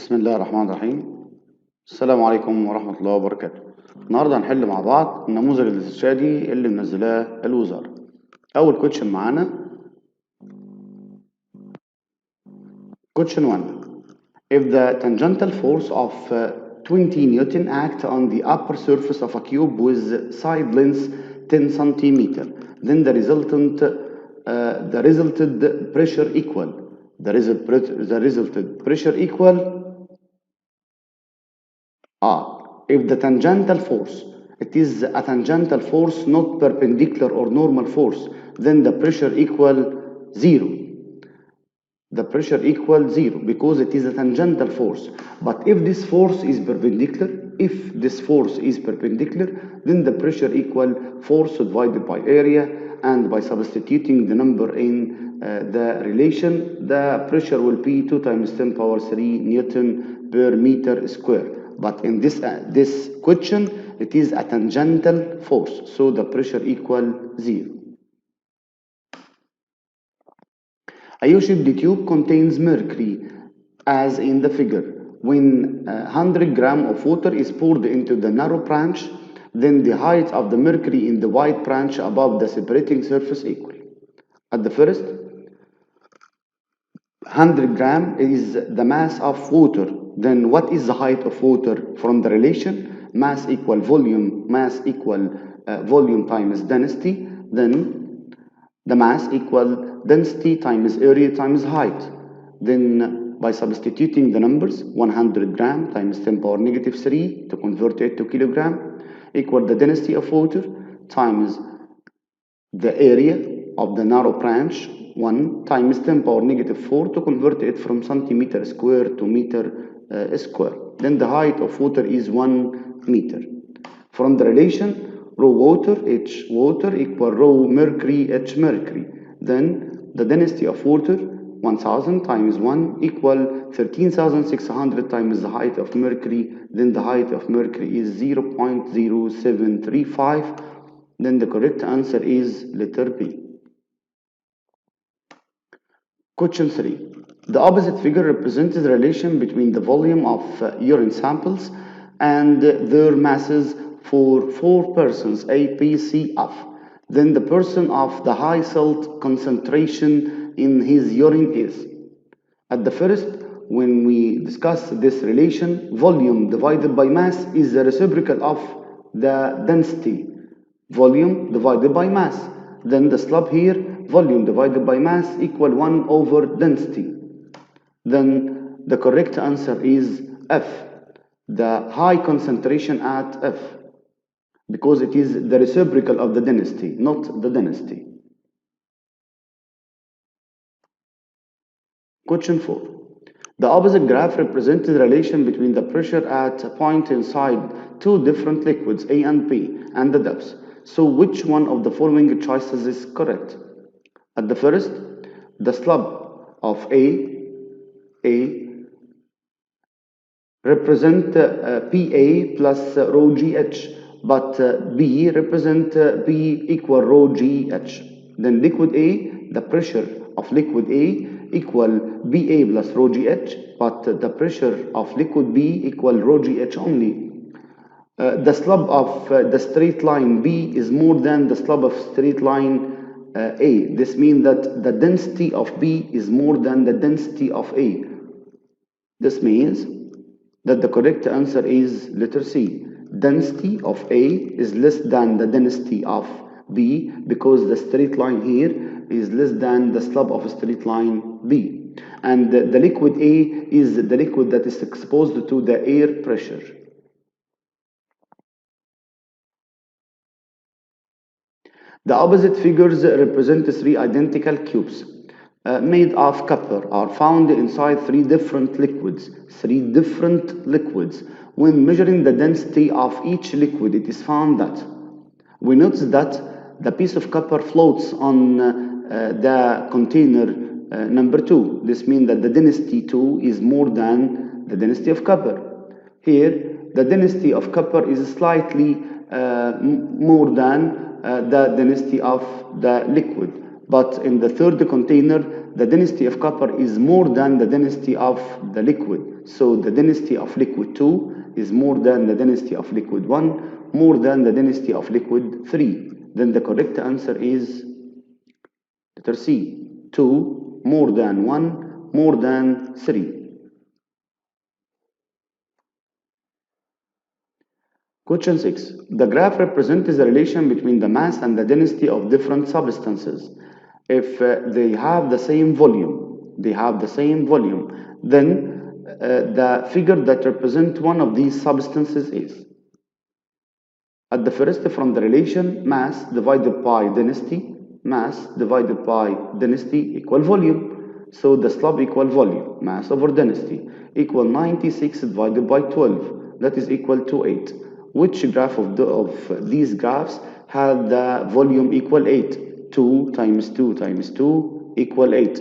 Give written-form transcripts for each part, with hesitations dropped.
بسم الله الرحمن الرحيم. السلام عليكم ورحمة الله وبركاته. النهاردة هنحل مع بعض النموذج الاسترشادي اللي منزلاه الوزارة. أول كويشن معانا كويشن 1. If the tangential force of 20 Newton act on the upper surface of a cube with side length 10 centimeter, then the resulted pressure equal. The resulted pressure equal if the tangential force, it is a tangential force, not perpendicular or normal force, then the pressure equal 0. The pressure equal 0 because it is a tangential force. But if this force is perpendicular, then the pressure equal force divided by area, and by substituting the number in the relation, the pressure will be 2 times 10 power 3 Newton per meter square. But in this question, it is a tangential force, so the pressure equal 0. A U-shaped tube contains mercury, as in the figure. When 100 grams of water is poured into the narrow branch, then the height of the mercury in the wide branch above the separating surface equal. At the first, 100 grams is the mass of water. Then what is the height of water? From the relation mass equal volume times density, then the mass equal density times area times height. Then by substituting the numbers, 100 gram times 10 power negative 3 to convert it to kilogram equal the density of water times the area of the narrow branch, 1 times 10 power negative 4 to convert it from centimeter square to meter square. Then the height of water is 1 meter. From the relation, rho water H water equal rho mercury H mercury. Then the density of water 1000 times 1 equal 13,600 times the height of mercury. Then the height of mercury is 0.0735. Then the correct answer is letter B. Question 3. The opposite figure represents the relation between the volume of urine samples and their masses for 4 persons A, B, C, F. Then the person of the high salt concentration in his urine is. At the first, when we discuss this relation, volume divided by mass is the reciprocal of the density. Volume divided by mass. Then the slope here, volume divided by mass equal 1 over density. Then the correct answer is F, the high concentration at F, because it is the reciprocal of the density, not the density. Question 4. The opposite graph represents the relation between the pressure at a point inside two different liquids, A and B, and the depth. So which one of the following choices is correct? At the first, the slope of A represent PA plus rho GH, but B represent B equal rho GH. Then liquid A, the pressure of liquid A equal BA plus rho GH, but the pressure of liquid B equal rho GH only. The slope of the straight line B is more than the slope of straight line A. This means that the density of B is more than the density of A. This means that the correct answer is letter C. Density of A is less than the density of B because the straight line here is less than the slope of a straight line B. And the liquid A is the liquid that is exposed to the air pressure. The opposite figures represent 3 identical cubes made of copper are found inside 3 different liquids. When measuring the density of each liquid, it is found that we notice that the piece of copper floats on the container number 2. This means that the density 2 is more than the density of copper. Here, the density of copper is slightly more than the density of the liquid. But in the third container, the density of copper is more than the density of the liquid. So the density of liquid 2 is more than the density of liquid 1, more than the density of liquid 3. Then the correct answer is letter C, 2 more than 1 more than 3. Question 6. The graph represents the relation between the mass and the density of different substances. If they have the same volume, then the figure that represents one of these substances is. At the first, from the relation mass divided by density, equal volume. So the slope equal volume, mass over density, equal 96 divided by 12, that is equal to 8. Which graph of these graphs had the volume equal 8? 2 times 2 times 2 equal 8.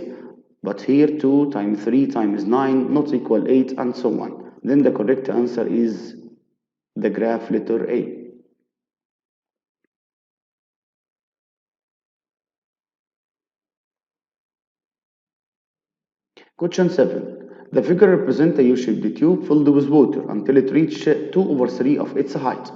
But here 2 times 3 times 9 not equal 8, and so on. Then the correct answer is the graph letter A. Question 7. The figure represents a U-shaped tube filled with water until it reaches 2 over 3 of its height.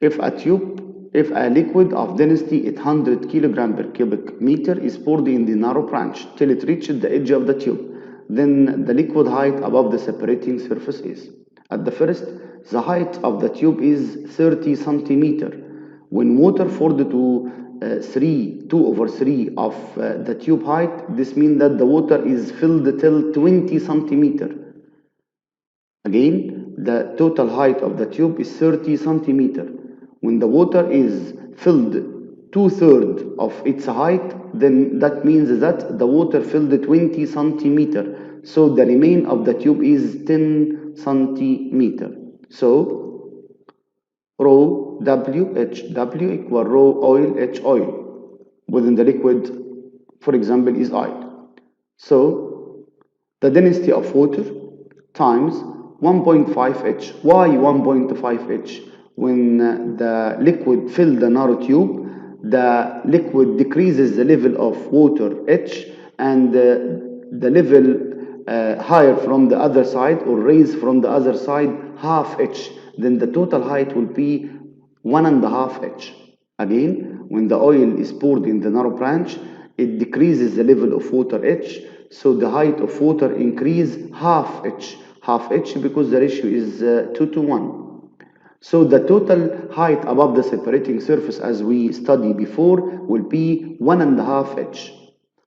If a liquid of density 800 kg per cubic meter is poured in the narrow branch till it reaches the edge of the tube, then the liquid height above the separating surface is. At the first, the height of the tube is 30 centimeter. When water poured to 2 over 3 of the tube height, this means that the water is filled till 20 centimeter. Again, the total height of the tube is 30 centimeter. When the water is filled 2/3 of its height, then that means that the water filled 20 centimeter. So the remain of the tube is 10 centimeter. So rho W H W equal rho oil H oil within the liquid, for example, is oil. So the density of water times 1.5 H. Why 1.5 H? When the liquid fills the narrow tube, the liquid decreases the level of water H, and the level higher from the other side, or raise from the other side, half H. Then the total height will be 1.5 H. Again, when the oil is poured in the narrow branch, it decreases the level of water H, so the height of water increase half H because the ratio is 2 to 1. So the total height above the separating surface, as we studied before, will be 1.5 H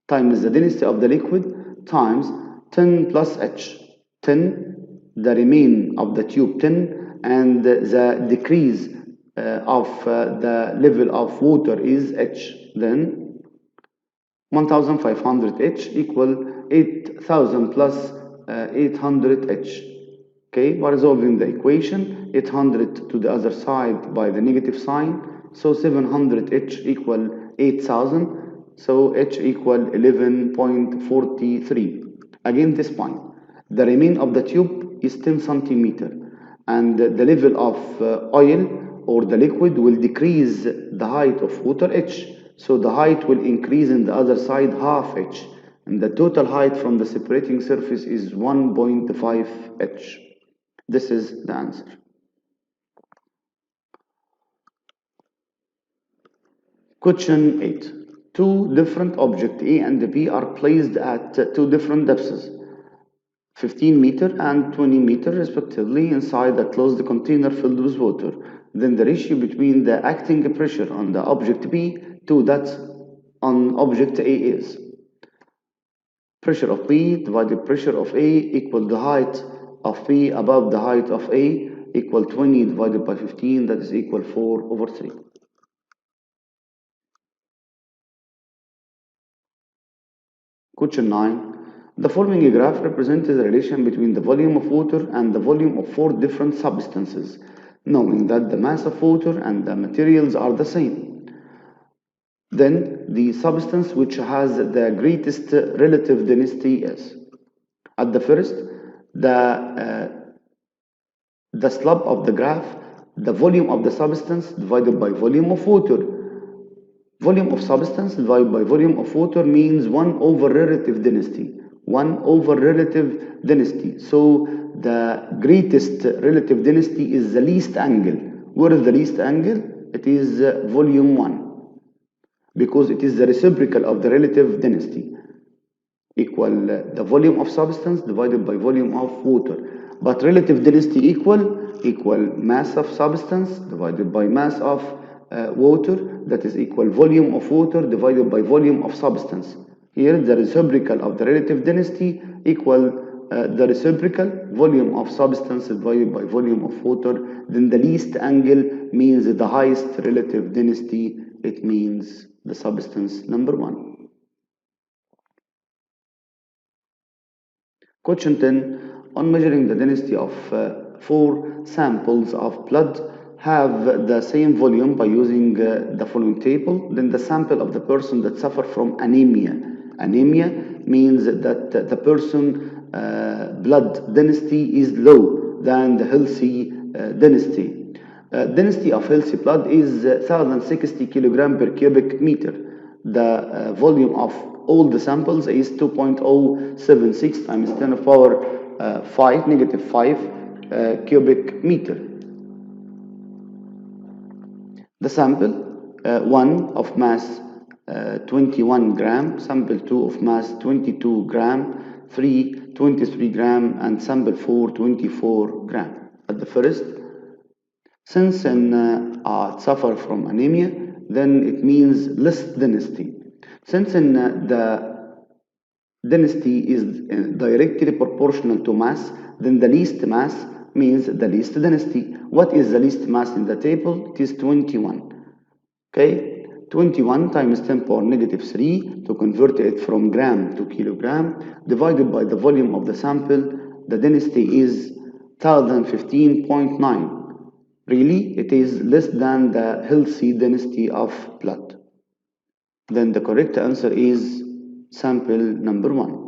times the density of the liquid times 10 plus H. 10, the remain of the tube 10, and the decrease of the level of water is H. Then 1500 H equal 8000 plus 800 H. Okay, by resolving the equation, 800 to the other side by the negative sign, so 700 H equal 8000, so H equal 11.43. Again this point, the remain of the tube is 10 centimeter, and the level of oil or the liquid will decrease the height of water H, so the height will increase in the other side half H, and the total height from the separating surface is 1.5 H. This is the answer. Question 8. Two different objects A and B are placed at two different depths, 15 meter and 20 meter respectively, inside a closed container filled with water. Then the ratio between the acting pressure on the object B to that on object A is. Pressure of B divided pressure of A equal the height of B above the height of A equal 20 divided by 15, that is equal 4 over 3. Question 9. The following graph represents the relation between the volume of water and the volume of 4 different substances, knowing that the mass of water and the materials are the same. Then the substance which has the greatest relative density is. At the first, the slope of the graph, the volume of the substance divided by volume of water. Volume of substance divided by volume of water means 1 over relative density. 1 over relative density. So the greatest relative density is the least angle. Where is the least angle? It is volume 1, because it is the reciprocal of the relative density, equal the volume of substance divided by volume of water. But relative density equal mass of substance divided by mass of water, that is equal volume of water divided by volume of substance. Here the reciprocal of the relative density equal the reciprocal volume of substance divided by volume of water. Then the least angle means the highest relative density. It means the substance number 1. Question 10. On measuring the density of 4 samples of blood have the same volume by using the following table, then the sample of the person that suffer from anemia. Anemia means that the person blood density is low than the healthy density. Density of healthy blood is 1060 kilogram per cubic meter. The volume of all the samples is 2.076 times 10 to the power 5 negative 5 cubic meter. The sample 1 of mass 21 gram, sample 2 of mass 22 gram, 3 23 gram, and sample 4 24 gram. At the first, since suffer from anemia, then it means less density. Since the density is directly proportional to mass, then the least mass means the least density. What is the least mass in the table? It is 21. Okay, 21 times 10 power negative 3 to convert it from gram to kilogram, divided by the volume of the sample. The density is 1015.9. Really, it is less than the healthy density of blood. Then the correct answer is sample number 1.